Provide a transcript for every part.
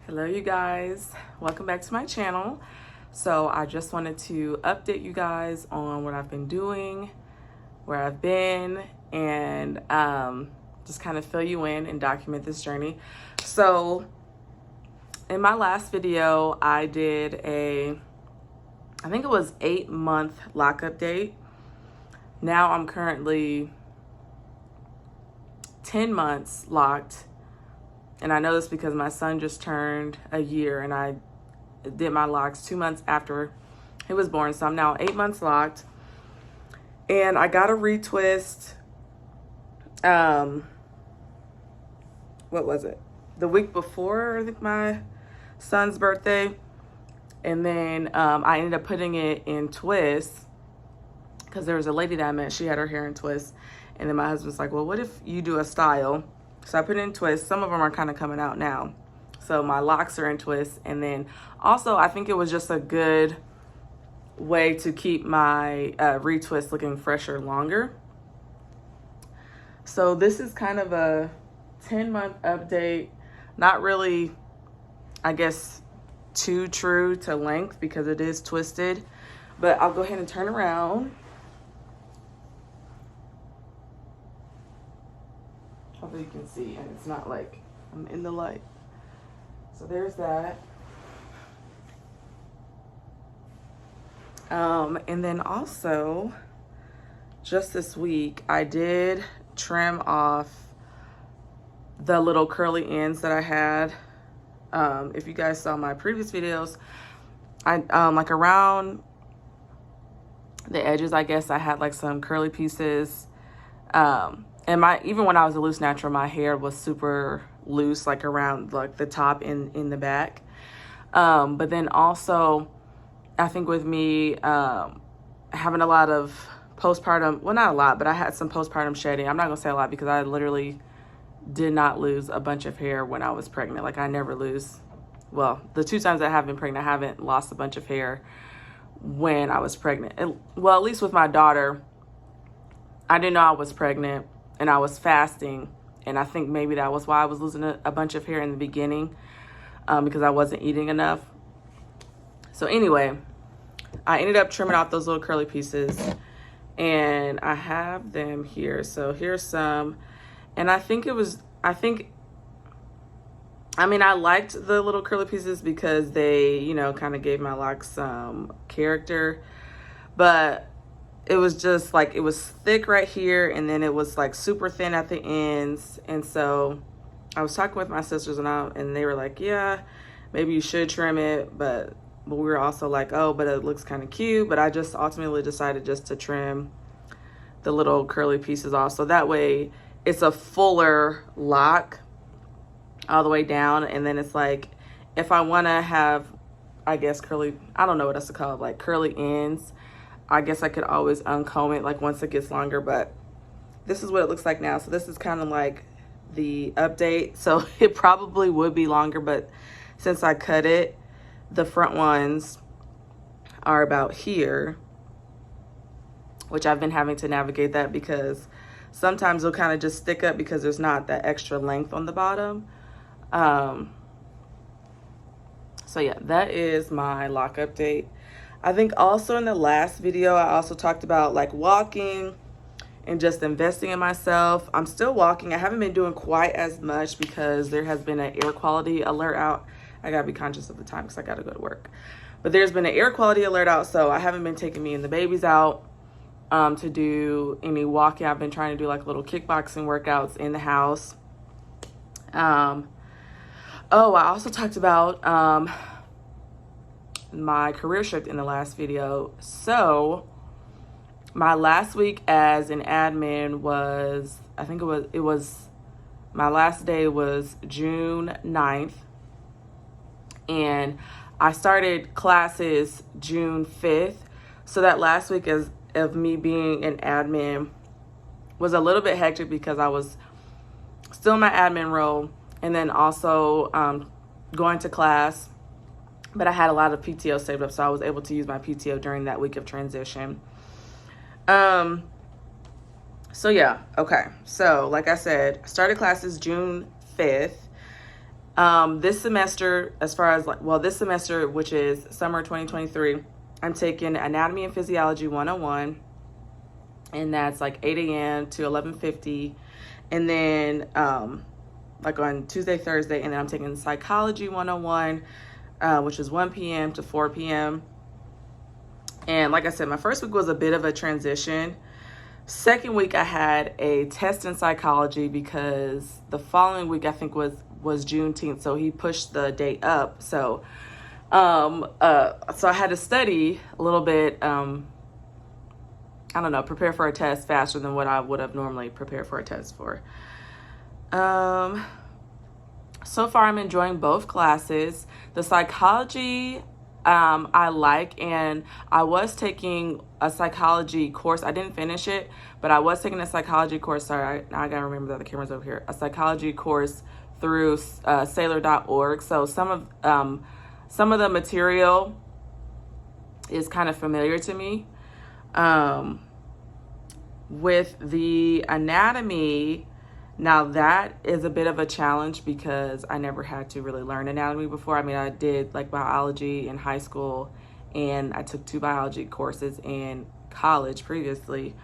Hello you guys, welcome back to my channel. So I just wanted to update you guys on what I've been doing, where I've been, and just kind of fill you in and document this journey. So in my last video, I did I think it was 8-month lock update. Now I'm currently 10 months locked. And I know this because my son just turned a year and I did my locks 2 months after he was born. So I'm now 8 months locked. And I got a retwist, what was it? The week before, I think, my son's birthday. And then I ended up putting it in twists because there was a lady that I met, she had her hair in twists. And then my husband's like, well, what if you do a style? So I put it in twists. Some of them are kind of coming out now. So my locks are in twists. And then also I think it was just a good way to keep my retwist looking fresher longer. So this is kind of a 10-month update. Not really, I guess, too true to length because it is twisted. But I'll go ahead and turn around. Hopefully you can see, and it's not like I'm in the light. So there's that. And then also, just this week, I did trim off the little curly ends that I had. If you guys saw my previous videos, I like around the edges, I guess I had like some curly pieces. And even when I was a loose natural, my hair was super loose, like around like the top and in the back. But then also, I think with me having a lot of postpartum, well, not a lot, but I had some postpartum shedding. I'm not gonna say a lot because I literally did not lose a bunch of hair when I was pregnant. Like I never lose, well, the 2 times I have been pregnant, I haven't lost a bunch of hair when I was pregnant. Well, at least with my daughter, I didn't know I was pregnant. And I was fasting, and I think maybe that was why I was losing a bunch of hair in the beginning, because I wasn't eating enough. So anyway, I ended up trimming out those little curly pieces, and I have them here. So here's some, and I liked the little curly pieces because they, you know, kind of gave my locks some character, but it was just like, it was thick right here, and then it was like super thin at the ends. And so I was talking with my sisters and they were like, yeah, maybe you should trim it. But we were also like, oh, but it looks kind of cute. But I just ultimately decided just to trim the little curly pieces off. So that way it's a fuller lock all the way down. And then it's like, if I want to have, I guess, curly, I don't know what else to call it, like curly ends, I guess I could always uncomb it like once it gets longer, but this is what it looks like now. So this is kind of like the update. So it probably would be longer, but since I cut it, the front ones are about here, which I've been having to navigate that because sometimes they'll kind of just stick up because there's not that extra length on the bottom. So yeah, that is my lock update. I think also in the last video, I also talked about like walking and just investing in myself. I'm still walking. I haven't been doing quite as much because there has been an air quality alert out. I gotta be conscious of the time because I gotta go to work. But there's been an air quality alert out, so I haven't been taking me and the babies out to do any walking. I've been trying to do like little kickboxing workouts in the house. Oh, I also talked about my career shift in the last video. So my last week as an admin was, I think it was my last day was June 9th, and I started classes June 5th. So that last week of me being an admin was a little bit hectic because I was still in my admin role and then also going to class. But I had a lot of PTO saved up, so I was able to use my PTO during that week of transition. So yeah, okay. So like I said, I started classes June 5th. This semester, as far as this semester, which is summer 2023, I'm taking Anatomy and Physiology 101, and that's like 8 a.m. to 11:50. And then like on Tuesday, Thursday, and then I'm taking Psychology 101, which is 1 p.m. to 4 p.m. And like I said, my first week was a bit of a transition. Second week, I had a test in psychology because the following week, I think was Juneteenth, so he pushed the date up. So so I had to study a little bit, I don't know, prepare for a test faster than what I would have normally prepared for a test for. So far, I'm enjoying both classes. The psychology, I like, and I was taking a psychology course. I didn't finish it, but I was taking a psychology course. Sorry, now I gotta remember that the camera's over here. A psychology course through Sailor.org. So some of the material is kind of familiar to me. With the anatomy, now that is a bit of a challenge because I never had to really learn anatomy before. I mean, I did like biology in high school, and I took 2 biology courses in college previously.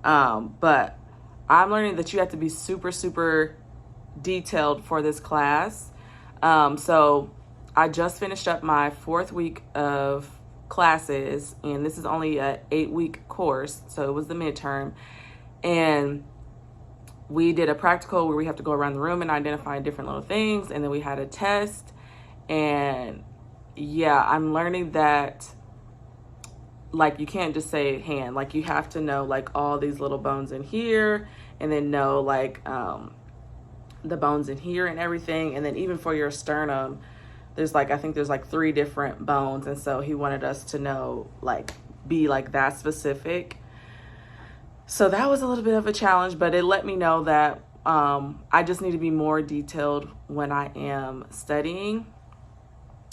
But I'm learning that you have to be super, super detailed for this class. So I just finished up my 4th week of classes, and this is only a 8-week course, so it was the midterm. And we did a practical where we have to go around the room and identify different little things, and then we had a test. And yeah, I'm learning that like you can't just say hand, like you have to know like all these little bones in here, and then know like the bones in here and everything. And then even for your sternum, there's like, I think there's like 3 different bones, and so he wanted us to know, like, be like that specific. So that was a little bit of a challenge, but it let me know that I just need to be more detailed when I am studying.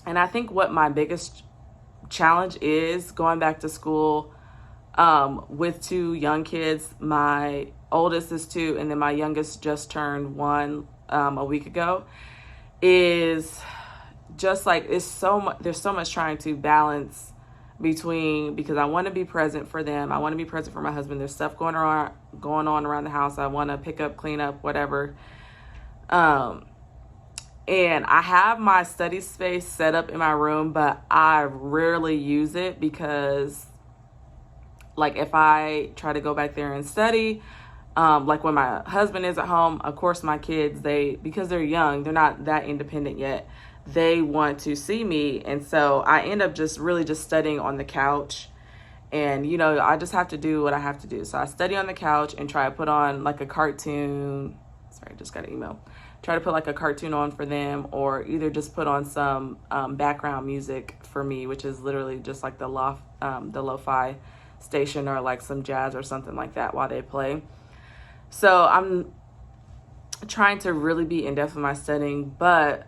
And I think what my biggest challenge is going back to school with 2 young kids. My oldest is 2, and then my youngest just turned 1 a week ago. Is just like, it's so much, there's so much trying to balance between, because I want to be present for them, I want to be present for my husband, there's stuff going on around the house, I want to pick up, clean up, whatever. And I have my study space set up in my room, but I rarely use it because like if I try to go back there and study, like when my husband is at home, of course my kids, because they're young, they're not that independent yet, they want to see me. And so I end up just really just studying on the couch. And, you know, I just have to do what I have to do. So I study on the couch and try to put on like a cartoon. Sorry, I just got an email. Try to put like a cartoon on for them, or either just put on some background music for me, which is literally just like the lo-fi station, or like some jazz or something like that while they play. So I'm trying to really be in depth with my studying, but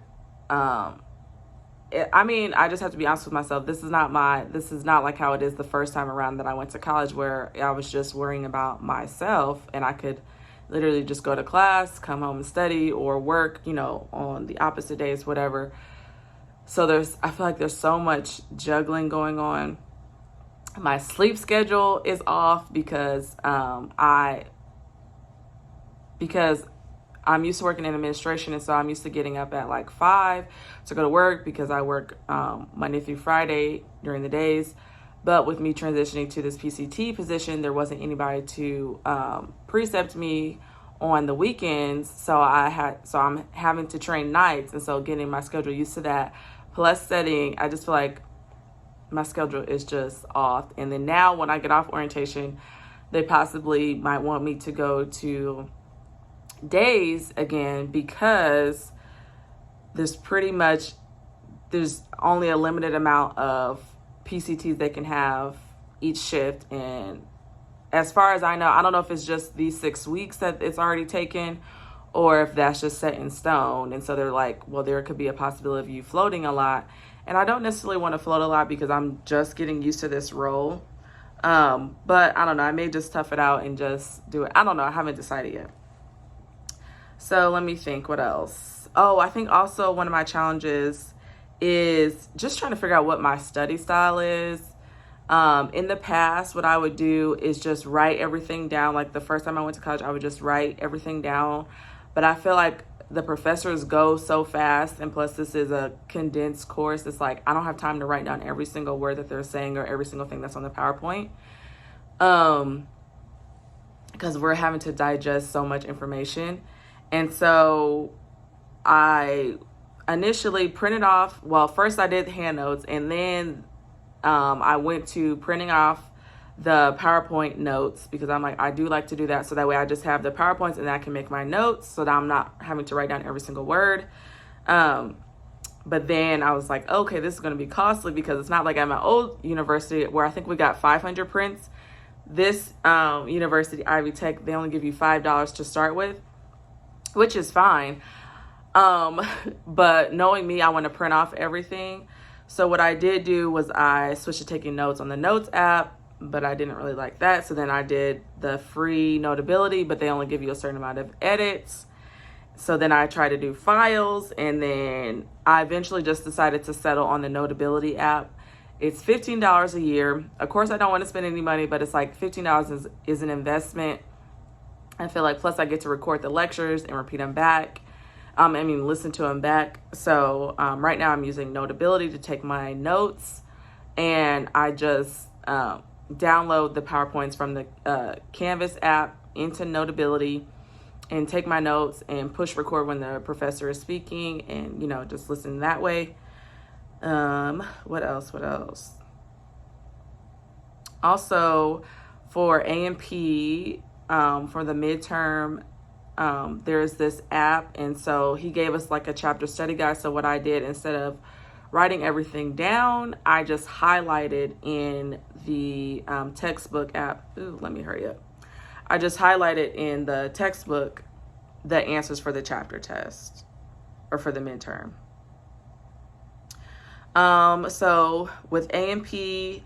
I mean, I just have to be honest with myself. This is not like how it is the first time around that I went to college, where I was just worrying about myself and I could literally just go to class, come home and study, or work, you know, on the opposite days, whatever. So I feel like there's so much juggling going on. My sleep schedule is off because I'm used to working in administration, and so I'm used to getting up at like 5 to go to work because I work Monday through Friday during the days. But with me transitioning to this PCT position, there wasn't anybody to precept me on the weekends, so I'm having to train nights, and so getting my schedule used to that, plus studying, I just feel like my schedule is just off. And then now when I get off orientation, they possibly might want me to go to days again, because there's only a limited amount of PCTs they can have each shift. And as far as I know, I don't know if it's just these 6 weeks that it's already taken, or if that's just set in stone. And so they're like, well, there could be a possibility of you floating a lot. And I don't necessarily want to float a lot because I'm just getting used to this role. But I don't know, I may just tough it out and just do it. I don't know, I haven't decided yet. So let me think, what else? else? Oh, I think also one of my challenges is just trying to figure out what my study style is. In the past, what I would do is just write everything down. Like the first time I went to college, I would just write everything down. But I feel like the professors go so fast, and plus this is a condensed course. It's like I don't have time to write down every single word that they're saying or every single thing that's on the PowerPoint. Because we're having to digest so much information. And so I initially printed off, well, first I did hand notes, and then I went to printing off the PowerPoint notes, because I'm like, I do like to do that. So that way I just have the PowerPoints and I can make my notes so that I'm not having to write down every single word. But then I was like, okay, this is going to be costly, because it's not like at my old university where I think we got 500 prints. This university, Ivy Tech, they only give you $5 to start with, which is fine. But knowing me, I want to print off everything. So what I did do was I switched to taking notes on the Notes app, but I didn't really like that. So then I did the free Notability, but they only give you a certain amount of edits. So then I tried to do files, and then I eventually just decided to settle on the Notability app. It's $15 a year. Of course, I don't want to spend any money, but it's like $15 is an investment. I feel like, plus I get to record the lectures and repeat them back. Listen to them back. So right now I'm using Notability to take my notes, and I just download the PowerPoints from the Canvas app into Notability and take my notes and push record when the professor is speaking, and, just listen that way. What else? Also, for A&P, for the midterm, there's this app, and so he gave us like a chapter study guide. So what I did, instead of writing everything down, I just highlighted in the textbook app. Ooh, let me hurry up. I just highlighted in the textbook the answers for the chapter test or for the midterm. So with A&P,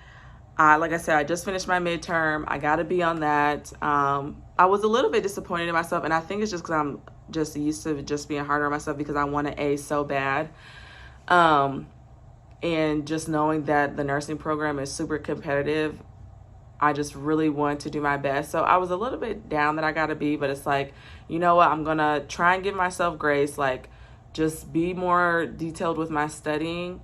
like I said, I just finished my midterm. I got to be on that. I was a little bit disappointed in myself, and I think it's just because I'm just used to just being harder on myself, because I want to A so bad. And just knowing that the nursing program is super competitive, I just really want to do my best. So I was a little bit down that I got to B, but it's like, you know what? I'm going to try and give myself grace, like just be more detailed with my studying,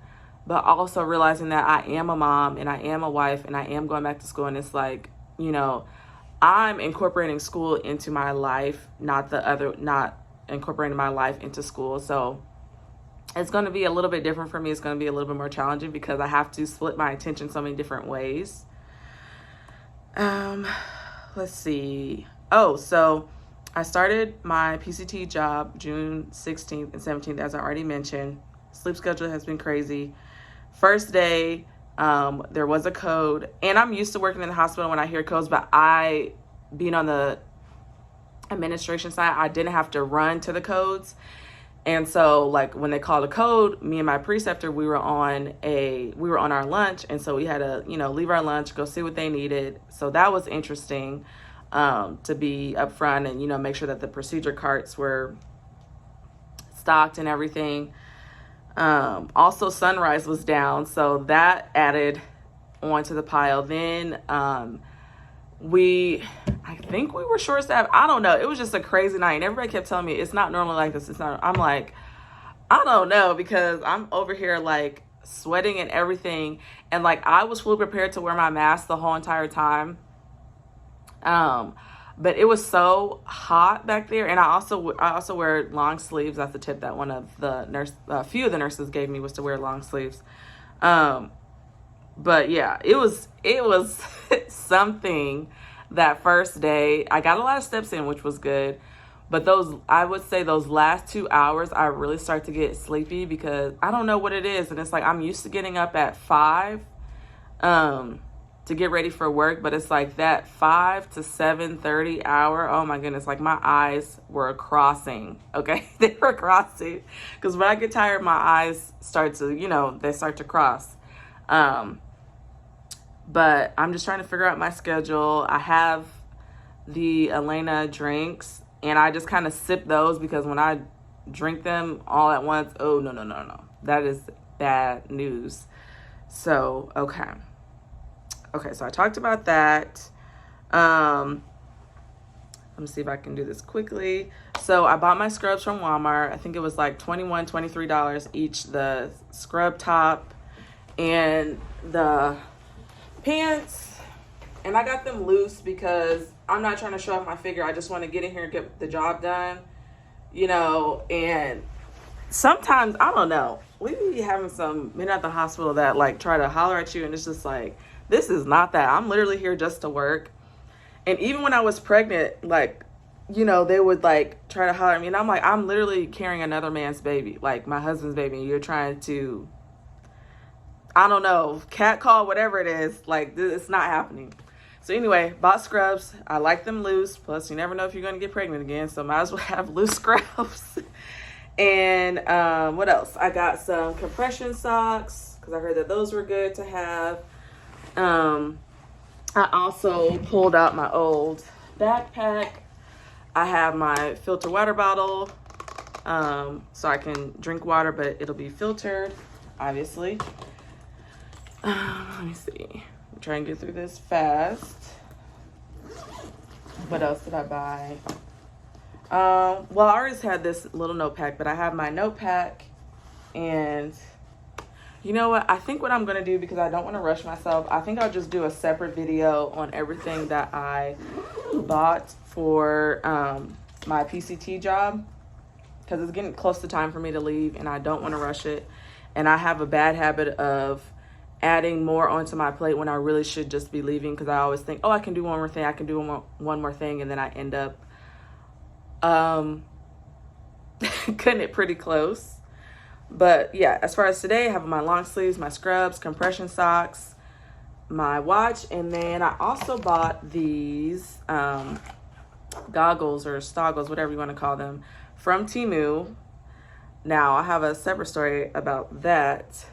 but also realizing that I am a mom and I am a wife and I am going back to school. And it's like, I'm incorporating school into my life, not incorporating my life into school. So it's going to be a little bit different for me. It's going to be a little bit more challenging because I have to split my attention so many different ways. Let's see. Oh, so I started my PCT job June 16th and 17th, as I already mentioned. Sleep schedule has been crazy. First day, there was a code, and I'm used to working in the hospital when I hear codes, but being on the administration side, I didn't have to run to the codes. And so like when they called a code, me and my preceptor, we were on our lunch. And so we had to, leave our lunch, go see what they needed. So that was interesting, to be up front and, make sure that the procedure carts were stocked and everything. Also sunrise was down, so that added onto the pile. Then I think we were short staffed. I don't know. It was just a crazy night, and everybody kept telling me it's not normally like this. It's not. I'm like, I don't know, because I'm over here like sweating and everything, and like I was fully prepared to wear my mask the whole entire time. But it was so hot back there, and I also wear long sleeves. That's the tip that one of the few of the nurses gave me, was to wear long sleeves. But yeah, it was something that first day. I got a lot of steps in, which was good. But I would say those last 2 hours, I really start to get sleepy, because I don't know what it is. And it's like, I'm used to getting up at 5, to get ready for work, but it's like that 5 to 7:30 hour. Oh my goodness. Like my eyes were crossing. Okay. They were crossing, because when I get tired, my eyes start to, they start to cross. But I'm just trying to figure out my schedule. I have the Elena drinks, and I just kind of sip those, because when I drink them all at once. Oh, no, no, no, no. That is bad news. So, okay. Okay, so I talked about that. Let me see if I can do this quickly. So I bought my scrubs from Walmart. I think it was like $21, $23 each. The scrub top and the pants. And I got them loose because I'm not trying to show off my figure. I just want to get in here and get the job done, you know. And sometimes, I don't know, we be having some men at the hospital that like try to holler at you, and it's just like, this is not that. I'm literally here just to work. And even when I was pregnant, like, you know, they would like try to holler at me, and I'm like, I'm literally carrying another man's baby, like my husband's baby, and you're trying to, I don't know, catcall, whatever it is. Like, it's not happening. So anyway, bought scrubs. I like them loose. Plus, you never know if you're going to get pregnant again, so might as well have loose scrubs. And what else? I got some compression socks because I heard that those were good to have. I also pulled out my old backpack. I have my filter water bottle, so I can drink water, but it'll be filtered, obviously. Let me see. I'm trying to get through this fast. What else did I buy? Well, I already had this little notepad, but I have my notepad, and you know what? I think what I'm going to do, because I don't want to rush myself, I think I'll just do a separate video on everything that I bought for my PCT job, because it's getting close to time for me to leave, and I don't want to rush it. And I have a bad habit of adding more onto my plate when I really should just be leaving, because I always think, oh, I can do one more thing, I can do one more thing, and then I end up cutting it pretty close. But yeah, as far as today, I have my long sleeves, my scrubs, compression socks, my watch, and then I also bought these goggles or stoggles, whatever you want to call them, from Temu. Now, I have a separate story about that,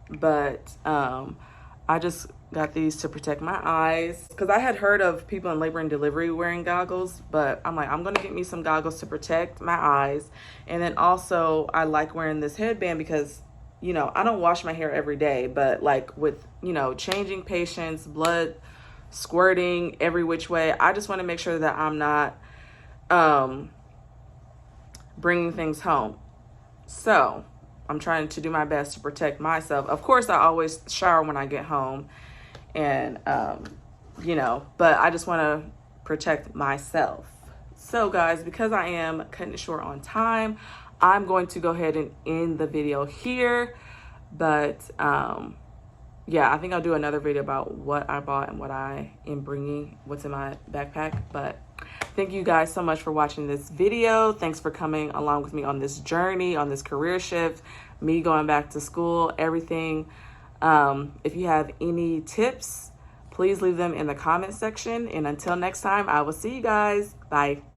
but I just got these to protect my eyes, because I had heard of people in labor and delivery wearing goggles, but I'm like, I'm going to get me some goggles to protect my eyes. And then also, I like wearing this headband because, you know, I don't wash my hair every day, but like with, you know, changing patients, blood squirting every which way, I just want to make sure that I'm not bringing things home. So I'm trying to do my best to protect myself. Of course, I always shower when I get home, and you know, but I just want to protect myself. So guys, because I am cutting it short on time, I'm going to go ahead and end the video here. But yeah, I think I'll do another video about what I bought and what I am bringing, what's in my backpack. But thank you guys so much for watching this video. Thanks for coming along with me on this journey, on this career shift, me going back to school, everything. If you have any tips, please leave them in the comment section. And until next time, I will see you guys. Bye.